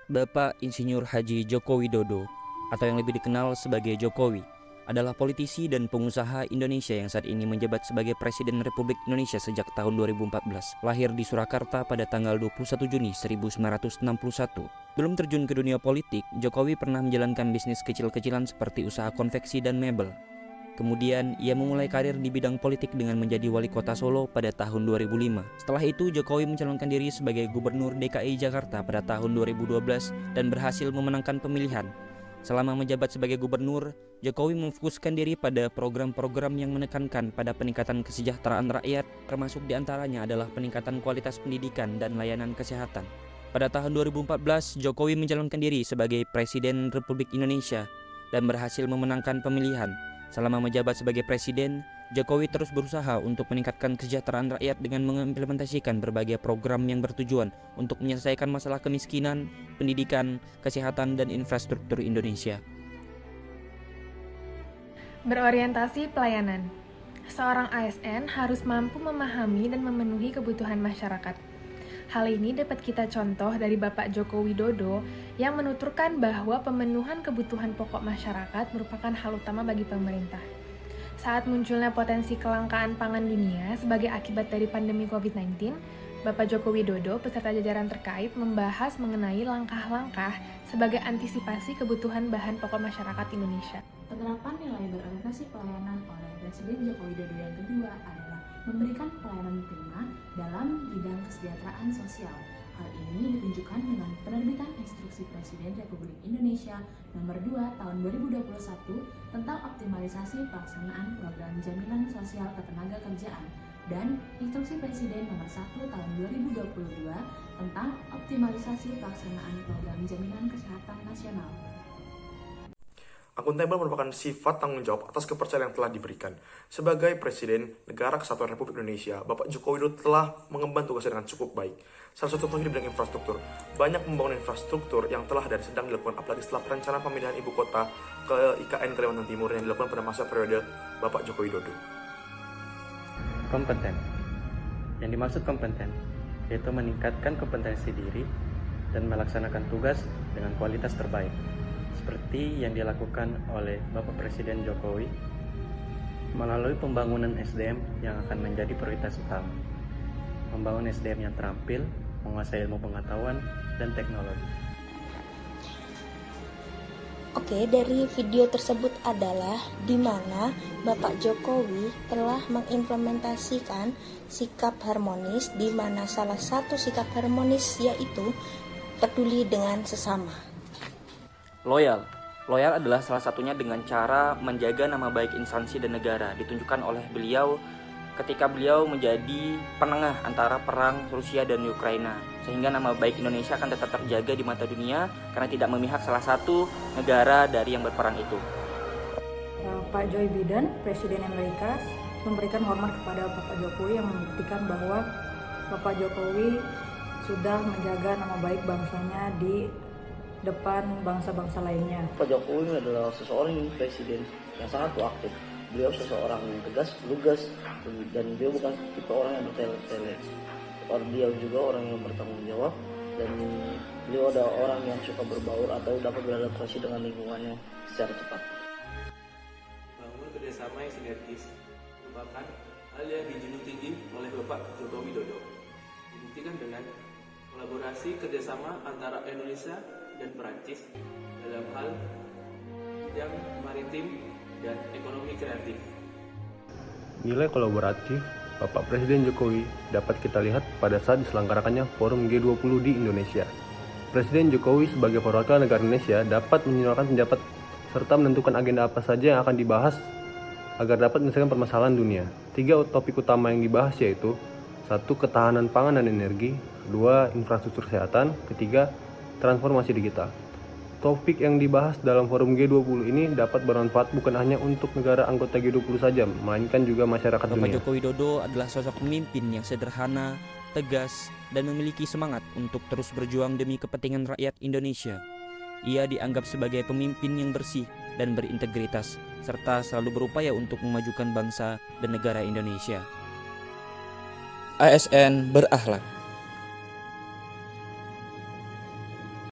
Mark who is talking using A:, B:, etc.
A: Bapak Insinyur Haji Joko Widodo, atau yang lebih dikenal sebagai Jokowi, adalah politisi dan pengusaha Indonesia yang saat ini menjabat sebagai Presiden Republik Indonesia sejak tahun 2014. Lahir di Surakarta pada tanggal 21 Juni 1961. Belum terjun ke dunia politik, Jokowi pernah menjalankan bisnis kecil-kecilan seperti usaha konveksi dan mebel. Kemudian, ia memulai karir di bidang politik dengan menjadi wali kota Solo pada tahun 2005. Setelah itu, Jokowi mencalonkan diri sebagai Gubernur DKI Jakarta pada tahun 2012 dan berhasil memenangkan pemilihan. Selama menjabat sebagai gubernur, Jokowi memfokuskan diri pada program-program yang menekankan pada peningkatan kesejahteraan rakyat, termasuk diantaranya adalah peningkatan kualitas pendidikan dan layanan kesehatan. Pada tahun 2014, Jokowi mencalonkan diri sebagai Presiden Republik Indonesia dan berhasil memenangkan pemilihan. Selama menjabat sebagai presiden, Jokowi terus berusaha untuk meningkatkan kesejahteraan rakyat dengan mengimplementasikan berbagai program yang bertujuan untuk menyelesaikan masalah kemiskinan, pendidikan, kesehatan, dan infrastruktur Indonesia.
B: Berorientasi pelayanan. Seorang ASN harus mampu memahami dan memenuhi kebutuhan masyarakat. Hal ini dapat kita contoh dari Bapak Joko Widodo yang menuturkan bahwa pemenuhan kebutuhan pokok masyarakat merupakan hal utama bagi pemerintah. Saat munculnya potensi kelangkaan pangan dunia sebagai akibat dari pandemi COVID-19, Bapak Joko Widodo beserta jajaran terkait membahas mengenai langkah-langkah sebagai antisipasi kebutuhan bahan pokok masyarakat Indonesia.
C: Penerapan nilai berorientasi pelayanan oleh Presiden Joko Widodo yang kedua adalah memberikan pelayanan prima dalam bidang kesejahteraan sosial. Hal ini ditunjukkan dengan penerbitan Instruksi Presiden Republik Indonesia Nomor 2 Tahun 2021 tentang optimalisasi pelaksanaan program jaminan sosial ketenagakerjaan dan Instruksi Presiden Nomor 1 Tahun 2022 tentang optimalisasi pelaksanaan program jaminan kesehatan nasional.
D: Akuntabel merupakan sifat tanggung jawab atas kepercayaan yang telah diberikan. Sebagai Presiden Negara Kesatuan Republik Indonesia, Bapak Joko Widodo telah mengemban tugasnya dengan cukup baik. Salah satu contohnya di bidang infrastruktur. Banyak pembangunan infrastruktur yang telah dan sedang dilakukan, apalagi setelah perencanaan pemindahan ibu kota ke IKN Kalimantan Timur yang dilakukan pada masa periode Bapak Joko Widodo.
E: Kompeten. Yang dimaksud kompeten yaitu meningkatkan kompetensi diri dan melaksanakan tugas dengan kualitas terbaik, seperti yang dilakukan oleh Bapak Presiden Jokowi melalui pembangunan SDM yang akan menjadi prioritas utama. Membangun SDM yang terampil, menguasai ilmu pengetahuan dan teknologi.
F: Oke, dari video tersebut adalah di mana Bapak Jokowi telah mengimplementasikan sikap harmonis, di mana salah satu sikap harmonis yaitu peduli dengan sesama.
A: Loyal adalah salah satunya dengan cara menjaga nama baik instansi dan negara, ditunjukkan oleh beliau ketika beliau menjadi penengah antara perang Rusia dan Ukraina, sehingga nama baik Indonesia akan tetap terjaga di mata dunia karena tidak memihak salah satu negara dari yang berperang itu.
G: Pak Joe Biden, Presiden Amerika, memberikan hormat kepada Bapak Jokowi yang membuktikan bahwa Bapak Jokowi sudah menjaga nama baik bangsanya di depan bangsa-bangsa lainnya.
H: Pak Jokowi adalah seseorang yang presiden yang sangat proaktif. Beliau seseorang yang tegas, lugas, dan beliau bukan tipe orang yang bertele-tele. Dia juga orang yang bertanggung jawab, dan beliau ada orang yang suka berbaur atau dapat beradaptasi dengan lingkungannya secara cepat.
I: Bangun kerjasama yang sinergis merupakan hal yang dijunjung tinggi oleh Bapak Joko Widodo. Dibuktikan dengan kolaborasi kerjasama antara Indonesia dan Perancis dalam hal bidang maritim dan ekonomi kreatif.
J: Nilai kolaboratif Bapak Presiden Jokowi dapat kita lihat pada saat diselenggarakannya Forum G20 di Indonesia. Presiden Jokowi sebagai perwakilan negara Indonesia dapat menyuarakan pendapat serta menentukan agenda apa saja yang akan dibahas agar dapat menyelesaikan permasalahan dunia. 3 topik utama yang dibahas yaitu 1. Ketahanan pangan dan energi, 2. Infrastruktur kesehatan, 3. Transformasi digital. Topik yang dibahas dalam forum G20 ini dapat bermanfaat bukan hanya untuk negara anggota G20 saja, melainkan juga masyarakat dunia.
A: Bapak Joko Widodo adalah sosok pemimpin yang sederhana, tegas, dan memiliki semangat untuk terus berjuang demi kepentingan rakyat Indonesia. Ia dianggap sebagai pemimpin yang bersih dan berintegritas, serta selalu berupaya untuk memajukan bangsa dan negara Indonesia. ASN berakhlak.